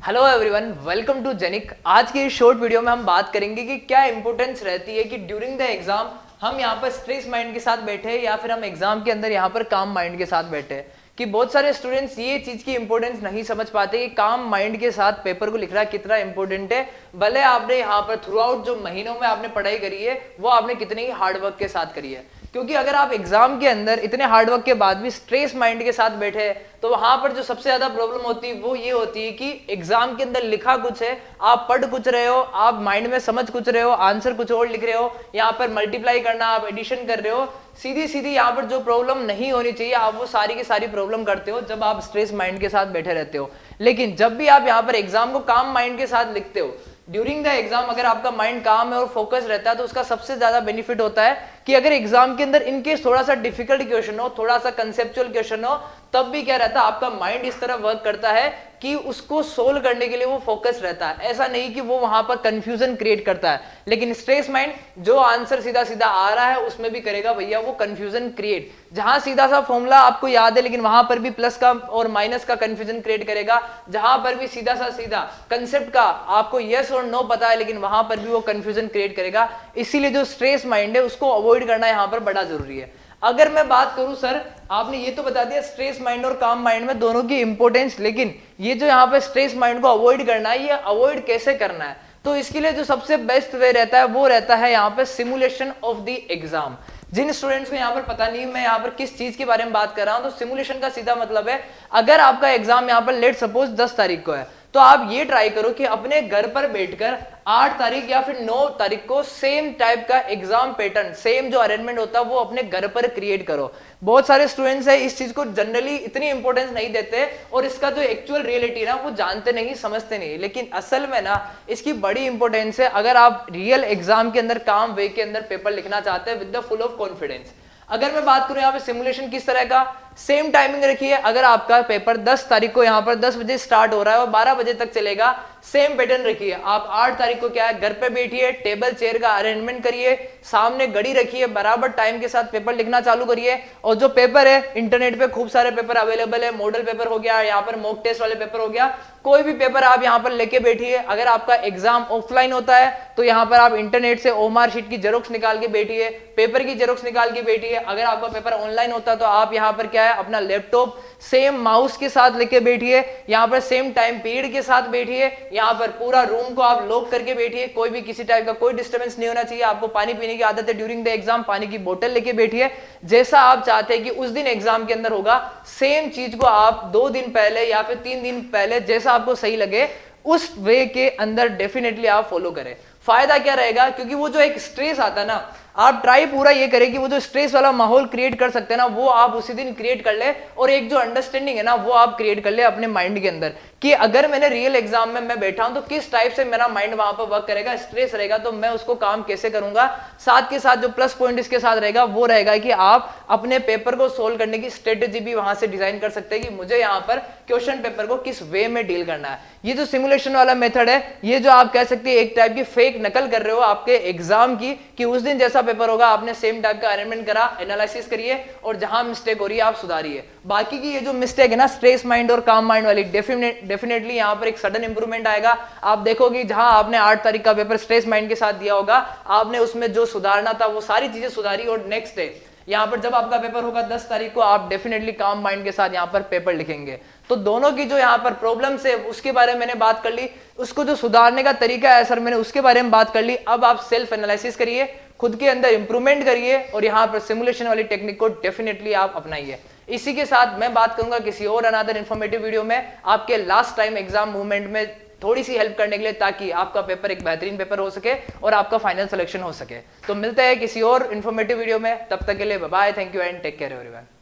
Hello everyone, welcome to Genic. आज की इस शॉर्ट वीडियो में हम बात करेंगे कि क्या इंपॉर्टेंस रहती है कि ड्यूरिंग द एग्जाम हम यहाँ पर स्ट्रेस माइंड के साथ बैठे या फिर हम एग्जाम के अंदर यहाँ पर काम माइंड के साथ बैठे। कि बहुत सारे स्टूडेंट्स ये चीज की इंपॉर्टेंस नहीं समझ पाते कि काम माइंड के साथ पेपर को लिखना कितना इंपॉर्टेंट है। भले आपने यहाँ पर थ्रू आउट जो महीनों में आपने पढ़ाई करी है वो आपने कितनी ही हार्डवर्क के साथ करी है, क्योंकि अगर आप एग्जाम के अंदर इतने हार्डवर्क के बाद भी स्ट्रेस माइंड के साथ बैठे हैं तो वहां पर जो सबसे ज्यादा प्रॉब्लम होती है वो ये होती है कि एग्जाम के अंदर लिखा कुछ है, आप पढ़ कुछ रहे हो, आप माइंड में समझ कुछ रहे हो, आंसर कुछ और लिख रहे हो, यहाँ पर मल्टीप्लाई करना आप एडिशन कर रहे हो, सीधी सीधी यहाँ पर जो प्रॉब्लम नहीं होनी चाहिए आप वो सारी की सारी प्रॉब्लम करते हो जब आप स्ट्रेस माइंड के साथ बैठे रहते हो। लेकिन जब भी आप यहाँ पर एग्जाम को काम माइंड के साथ लिखते हो ड्यूरिंग द एग्जाम, अगर आपका माइंड काम है और फोकस रहता है तो उसका सबसे ज्यादा बेनिफिट होता है कि अगर एग्जाम के अंदर इनकेस थोड़ा सा डिफिकल्ट क्वेश्चन हो, थोड़ा सा कंसेप्चुअल क्वेश्चन हो, तब भी क्या रहता है आपका माइंड इस तरह वर्क करता है कि उसको सोल्व करने के लिए वो फोकस रहता है। ऐसा नहीं कि वो वहां पर कंफ्यूजन क्रिएट करता है। लेकिन स्ट्रेस माइंड जो आंसर सीधा सीधा आ रहा है उसमें भी करेगा भैया वो कंफ्यूजन क्रिएट। जहां सीधा सा फॉर्मूला आपको याद है लेकिन वहां पर भी प्लस का और माइनस का कंफ्यूजन क्रिएट करेगा। जहां पर भी सीधा सा सीधा कंसेप्ट का आपको यस और नो पता है लेकिन वहां पर भी वो कंफ्यूजन क्रिएट करेगा। इसीलिए जो स्ट्रेस माइंड है उसको अवॉइड करना यहां पर बड़ा जरूरी है। अगर मैं बात करूं सर, आपने ये तो बता दिया स्ट्रेस माइंड और काम माइंड में दोनों की इंपॉर्टेंस, लेकिन ये जो यहाँ पे स्ट्रेस माइंड को अवॉइड करना है ये अवॉइड कैसे करना है, तो इसके लिए जो सबसे बेस्ट वे रहता है वो रहता है यहाँ पे सिमुलेशन ऑफ द एग्जाम। जिन स्टूडेंट्स को यहाँ पर पता नहीं मैं यहाँ पर किस चीज के बारे में बात कर रहा हूं, तो सिमुलेशन का सीधा मतलब है अगर आपका एग्जाम यहाँ पर लेट सपोज 10 तारीख को है तो आप ये ट्राई करो कि अपने घर पर बैठकर 8 तारीख या फिर 9 तारीख को सेम टाइप का एग्जाम पैटर्न, सेम जो अरेंजमेंट होता है वो अपने घर पर क्रिएट करो। बहुत सारे स्टूडेंट्स है इस चीज को जनरली इतनी इंपॉर्टेंस नहीं देते और इसका जो एक्चुअल रियलिटी ना वो जानते नहीं, समझते नहीं, लेकिन असल में ना इसकी बड़ी इंपॉर्टेंस है अगर आप रियल एग्जाम के अंदर काम वे के अंदर पेपर लिखना चाहते हैं with the full of confidence. अगर मैं बात करूं यहाँ पे सिमुलेशन किस तरह का, सेम टाइमिंग रखिए। अगर आपका पेपर 10 तारीख को यहाँ पर 10 बजे स्टार्ट हो रहा है और 12 बजे तक चलेगा, सेम पैटर्न रखिए। आप 8 तारीख को क्या है घर पे बैठिए, टेबल चेयर का अरेंजमेंट करिए, सामने घड़ी रखिए, बराबर टाइम के साथ पेपर लिखना चालू करिए। और जो पेपर है इंटरनेट पे खूब सारे पेपर अवेलेबल है, मॉडल पेपर हो गया, यहाँ पर मॉक टेस्ट वाले पेपर हो गया, कोई भी पेपर आप यहाँ पर लेके बैठिए। अगर आपका एग्जाम ऑफलाइन होता है तो यहाँ पर आप इंटरनेट से ओमार शीट की जेरोक्स निकाल के बैठिए, पेपर की जेरोक्स निकाल के बैठिए। अगर आपका पेपर ऑनलाइन होता है तो आप यहाँ पर क्या है अपना लैपटॉप सेम माउस के साथ लेके बैठिए, यहाँ पर सेम टाइम पीरियड के साथ बैठिए, यहाँ पर पूरा रूम को आप लॉक करके बैठिए, कोई भी किसी टाइप का कोई डिस्टर्बेंस नहीं होना चाहिए। आपको पानी पीने की आदत है ड्यूरिंग द एग्जाम, पानी की बोतल लेके बैठिए। जैसा आप चाहते हैं कि उस दिन एग्जाम के अंदर होगा सेम चीज को आप 2 दिन पहले या फिर 3 दिन पहले जैसा आपको सही लगे उस वे के अंदर डेफिनेटली आप फॉलो करें। फायदा क्या रहेगा, क्योंकि वो जो एक स्ट्रेस आता है ना, आप ट्राई पूरा ये करें कि वो जो स्ट्रेस वाला माहौल क्रिएट कर सकते हैं ना वो आप उसी दिन क्रिएट कर ले, और एक जो अंडरस्टैंडिंग है ना वो आप क्रिएट कर ले अपने माइंड के अंदर कि अगर मैंने रियल एग्जाम में मैं बैठा हूं तो किस टाइप से मेरा माइंड वहां पर वर्क करेगा, स्ट्रेस रहेगा तो मैं उसको काम कैसे करूंगा। साथ के साथ जो प्लस पॉइंट इसके साथ रहेगा वो रहेगा कि आप अपने पेपर को सोल्व करने की स्ट्रेटेजी भी वहां से डिजाइन कर सकते हैं कि मुझे यहाँ पर क्वेश्चन पेपर को किस वे में डील करना है। ये जो सिमुलेशन वाला मेथड है ये जो आप कह सकते हैं एक टाइप की फेक नकल कर रहे हो आपके एग्जाम की, कि उस दिन जैसा पेपर होगा आपने सेम टाइप का अरेंजमेंट करा, एनालिसिस करिए और जहां मिस्टेक हो रही है आप सुधारिए। बाकी की ये जो मिस्टेक है ना स्ट्रेस माइंड और काम माइंड वाली, डेफिनेटली यहाँ पर एक सडन इंप्रूवमेंट आएगा। आप देखोगे जहां आपने 8 तारीख का पेपर स्ट्रेस माइंड के साथ दिया होगा, आपने उसमें जो सुधारना था वो सारी चीजें सुधारी, और नेक्स्ट डे यहाँ पर जब आपका पेपर होगा 10 तारीख को आप डेफिनेटली काम माइंड के साथ यहाँ पर पेपर लिखेंगे। तो दोनों की जो यहाँ पर प्रॉब्लम्स है उसके बारे में मैंने बात कर ली, उसको जो सुधारने का तरीका है सर मैंने उसके बारे में बात कर ली। अब आप सेल्फ एनालिसिस करिए, खुद के अंदर इंप्रूवमेंट करिए और यहाँ पर सिमुलेशन वाली टेक्निक को डेफिनेटली आप अपनाइए। इसी के साथ मैं बात करूंगा किसी और अनदर इन्फॉर्मेटिव वीडियो में आपके लास्ट टाइम एग्जाम मूवमेंट में थोड़ी सी हेल्प करने के लिए, ताकि आपका पेपर एक बेहतरीन पेपर हो सके और आपका फाइनल सिलेक्शन हो सके। तो मिलते हैं किसी और इन्फॉर्मेटिव वीडियो में, तब तक के लिए bye bye, thank you and take care everyone.